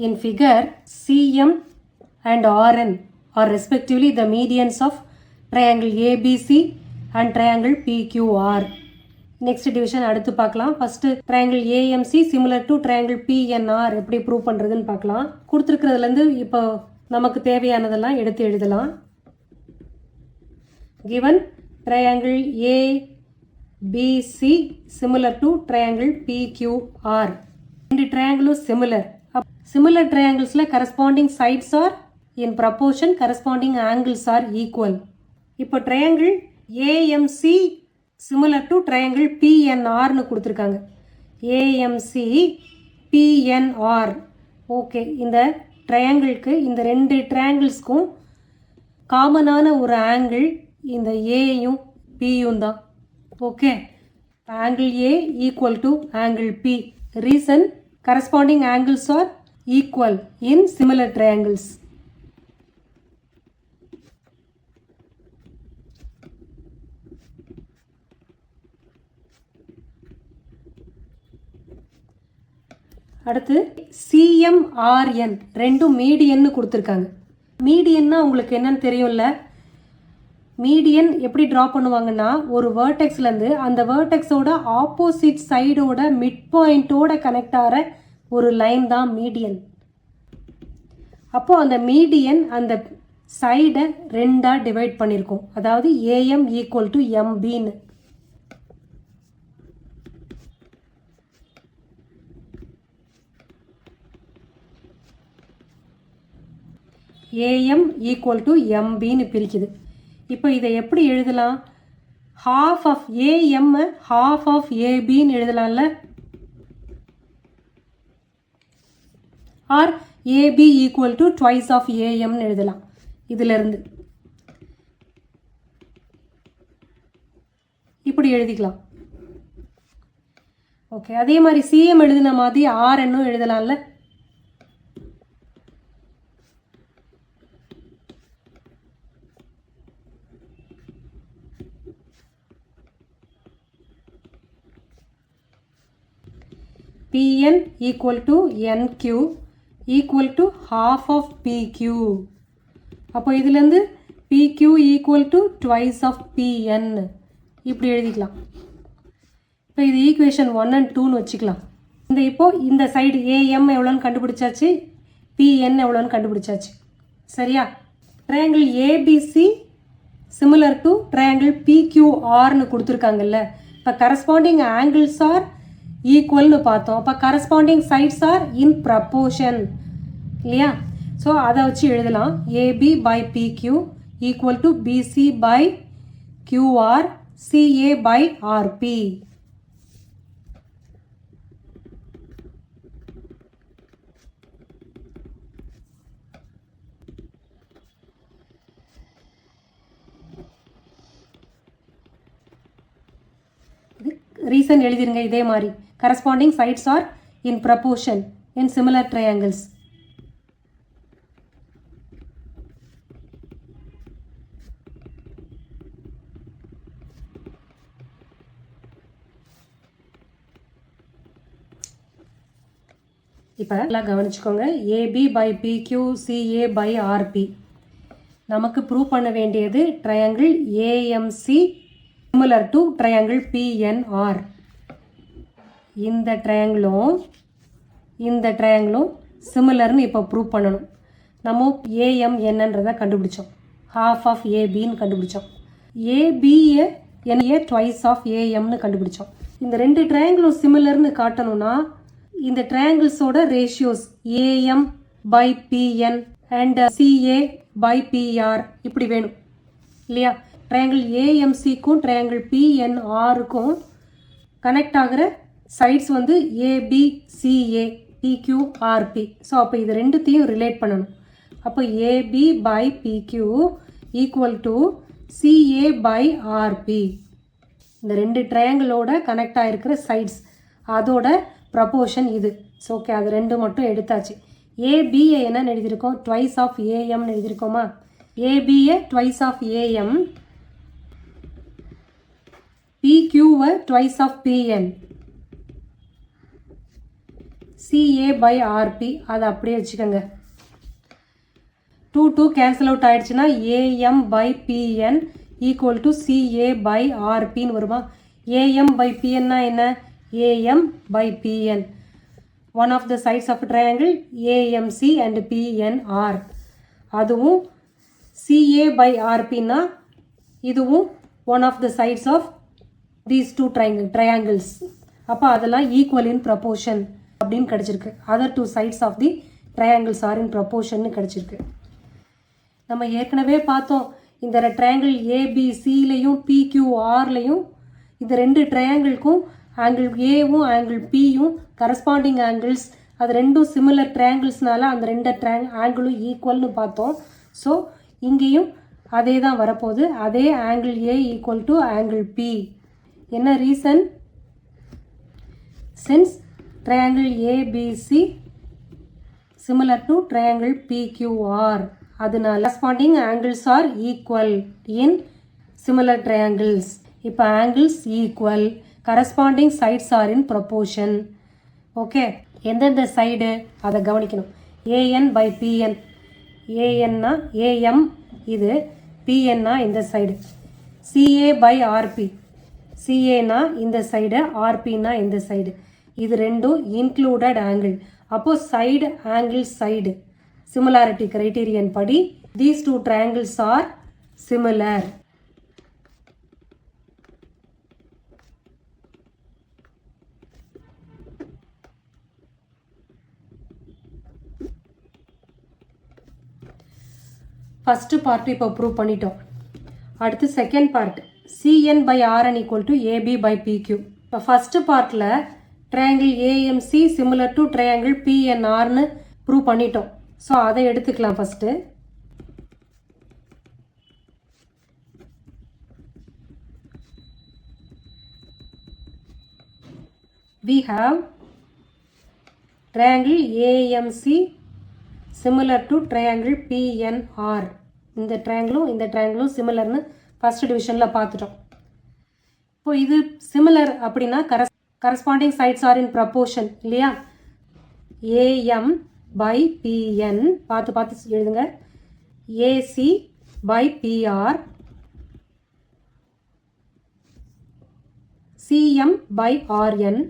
In figure, CM and RN are respectively the medians of triangle ABC and triangle PQR. Next division அடுத்து பார்க்கலாம். First triangle AMC similar to triangle PNR எப்படி prove பண்ணுறதுன்னு பார்க்கலாம். கொடுத்துருக்கிறதுலேருந்து இப்போ நமக்கு தேவையானதெல்லாம் எடுத்து எழுதலாம். Given triangle ABC similar to triangle PQR. ரெண்டு triangles similar. Similar trianglesல corresponding sides are in proportion, corresponding angles are equal. இப்போ triangle AMC similar to triangle PNR னு கொடுத்துருக்காங்க. AMC PNR. ஓகே, இந்த ட்ரையாங்கிள்க்கு இந்த ரெண்டு ட்ரையாங்கிள்ஸ்க்கும் காமனான ஒரு ஆங்கிள் இந்த ஏயும் பியும் தான். Okay, angle A equal to angle B. Reason corresponding angles are equal in similar triangles. அடுத்து CMRN ரெண்டும் மீடியன்னு கொடுத்துருக்காங்க. மீடியன்னா உங்களுக்கு என்னன்னு தெரியும்ல. மீடியன் எப்படி ட்ரா பண்ணுவாங்கன்னா, ஒரு வேர்டெக்ஸ்லேருந்து அந்த வேர்டெக்ஸோட ஆப்போசிட் சைடோட மிட் பாயிண்டோட கனெக்ட் ஆகிற ஒரு லைன் தான் மீடியன். அப்போது அந்த மீடியன் அந்த சைடை ரெண்டாக டிவைட் பண்ணியிருக்கோம். அதாவது AM ஈக்குவல் டு MBன்னு. AM ஈக்குவல் டு MBன்னு பிரிக்குது. இப்போ இதை எப்படி எழுதலாம்? half of AM half of ABன்னு எழுதலாம்ல. Or AB equal to twice of AMன்னு எழுதலாம். இதிலிருந்து இப்படி எழுதிக்கலாம். ஓகே, அதே மாதிரி CM எழுதின மாதிரி RNனும் எழுதலாம்ல. PN equal to NQ equal to half of PQ. அப்போ இதிலேருந்து PQ equal to twice of PN இப்படி எழுதிக்கலாம். இப்போ இது ஈக்குவேஷன் 1 and 2ன்னு வச்சுக்கலாம். இந்த சைடு AM எவ்வளோன்னு கண்டுபிடிச்சாச்சு, PN எவ்வளோன்னு கண்டுபிடிச்சாச்சு. சரியா? Triangle ABC similar to triangle PQRன்னு கொடுத்துருக்காங்கல்ல. இப்போ கரஸ்பாண்டிங் ஆங்கிள்ஸ் ஆர் ஈக்குவல்னு பார்த்தோம். அப்போ corresponding sides are in proportion இல்லையா? ஸோ அதை வச்சு எழுதலாம். AB by PQ equal to BC by QR CA by RP. Reason எழுதிருங்க இதே மாதிரி. corresponding sides are in proportion in similar triangles. இப்போ எல்லாம் கவனிச்சுக்கோங்க. AB by PQ CA by RP. நமக்கு ப்ரூவ் பண்ண வேண்டியது triangle AMC similar to triangle PNR. இந்த ட்ரையாங்கிளும் சிமிலர்னு இப்போ ப்ரூவ் பண்ணணும். நம்ம AM என்னன்றதை கண்டுபிடிச்சோம். half of ABன்னு கண்டுபிடிச்சோம். ABயை NA twice of AMன்னு கண்டுபிடிச்சோம். இந்த ரெண்டு ட்ரையாங்கிளும் சிமிலர்னு காட்டணும்னா இந்த ட்ரையாங்கிள்ஸோட ratios AM by PN and CA by PR இப்படி வேணும் இல்லையா? ட்ரையாங்கிள் AMCக்கும் ட்ரையாங்கிள் PNRக்கும் கனெக்ட் ஆகிற சைட்ஸ் வந்து ABCA PQRP. ஸோ அப்போ இது ரெண்டுத்தையும் ரிலேட் பண்ணணும். அப்போ AB by PQ equal to CA by RP. இந்த ரெண்டு ட்ரையாங்கிளோட கனெக்ட் ஆகிருக்கிற சைட்ஸ் அதோட ப்ரப்போர்ஷன் இது. ஸோ ஓகே, அது ரெண்டு மட்டும் எடுத்தாச்சு. ABயை என்னன்னு எழுதியிருக்கோம்? ட்வைஸ் ஆஃப் AMன்னு எழுதியிருக்கோமா? ABயை ட்வைஸ் ஆஃப் AM, PQவை twice of PN, CA by RP அதை அப்படியே வச்சுக்கோங்க. 2 கேன்சல் அவுட் ஆயிடுச்சுன்னா AM by PN equal to CA by ஆர்பின்னு வருமா? ஏஎம் பை பிஎன்னா என்ன? AM by PN. One of the sides of triangle AMC and PNR. அதுவும் சிஏ பை ஆர்பின்னா இதுவும் one of the sides of these two triangles. அப்போ அதெல்லாம் equal in proportion அப்படின்னு கிடச்சிருக்கு. Other two sides of the triangles are in proportion கிடச்சிருக்கு. நம்ம ஏற்கனவே பார்த்தோம் இந்த ட்ரையாங்கிள் ஏபிசிலையும் பிக்யூஆர்லையும் இந்த ரெண்டு ட்ரையாங்கிள்க்கும் ஆங்கிள் ஏவும் ஆங்கிள் பியும் கரஸ்பாண்டிங் ஆங்கிள்ஸ், அது ரெண்டும் சிமிலர் ட்ரையாங்கிள்ஸ்னால அந்த ரெண்டு ஆங்கிளும் ஈக்குவல்னு பார்த்தோம். ஸோ இங்கேயும் அதே தான் வரப்போகுது. அதே angle A equal to angle B. என்ன reason? Since triangle ABC similar to triangle PQR, அதனால corresponding angles are equal in similar triangles. இப்போ angles equal, corresponding sides are in proportion. Okay, எந்தெந்த சைடு அதை கவனிக்கணும். ஏஎன் பை பிஎன், ஏஎன்னா AM இது, பிஎன்னா இந்த சைடு. சிஏ பை ஆர்பி, சிஏனா இந்த சைடு, ஆர்பின்னா இந்த சைடு. இது ரெண்டும் இன்க்ளூடட் ஆங்கிள். அப்போது side angle side similarity criterion படி these two triangles are similar. First part இப்போ ப்ரூவ் பண்ணிட்டோம். அடுத்து second part, CN by RN equal to AB by PQ. இப்போ ஃபஸ்ட்டு பார்ட்டில் triangle AMC similar to triangle பிஎன்ஆர்னு prove பண்ணிட்டோம். So அதை எடுத்துக்கலாம். First we have triangle AMC similar to triangle PNR. இந்த ட்ரையாங்கிளும் சிமிலர்னு ஃபர்ஸ்ட் டிவிஷனில் பார்த்துட்டோம். இப்போ இது சிமிலர் அப்படின்னா corresponding sides are in proportion இல்லையா? ஏஎம் பை பிஎன் பார்த்து எழுதுங்க. AC by PR, CM by RN.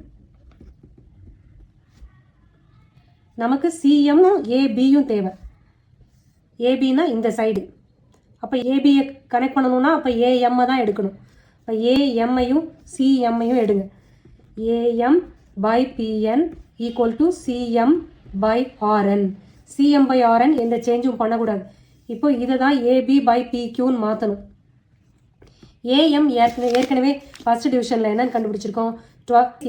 நமக்கு சிஎம்மும் ஏபியும் தேவை. ஏபின்னா இந்த சைடு. அப்போ ஏபியை கனெக்ட் பண்ணணும்னா அப்போ ஏஎம்மை தான் எடுக்கணும். இப்போ ஏஎம்ஐயும் சிஎம்ஐயும் எடுங்க. AM by PN equal to CM by RN. CM by RN எந்த சேஞ்சும் பண்ணக்கூடாது. இப்போ இதை தான் ஏபி பை பிக்யூன்னு மாற்றணும். ஏஎம் ஏற்கனவே ஃபர்ஸ்ட் டிவிஷனில் என்னன்னு கண்டுபிடிச்சிருக்கோம்?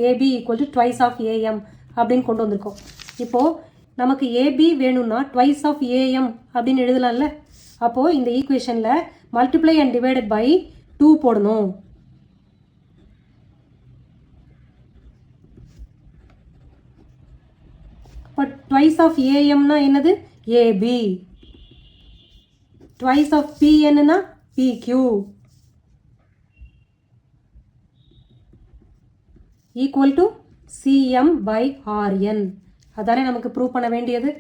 AB equal to twice of AM அப்படின்னு கொண்டு வந்திருக்கோம். இப்போது நமக்கு ஏபி வேணும்னா ட்வைஸ் ஆஃப் ஏஎம் அப்படின்னு எழுதலாம்ல. அப்போது இந்த ஈக்குவேஷனில் மல்டிப்ளை அண்ட் டிவைடட் பை 2 போடணும். இப்போ ட்வைஸ் ஆஃப் ஏஎம்னா என்னது? ஏபி. ட்வைஸ் ஆஃப் பிஎன்னா PQ. Equal to CM by RN. அதானே நமக்கு ப்ரூவ் பண்ண வேண்டியது.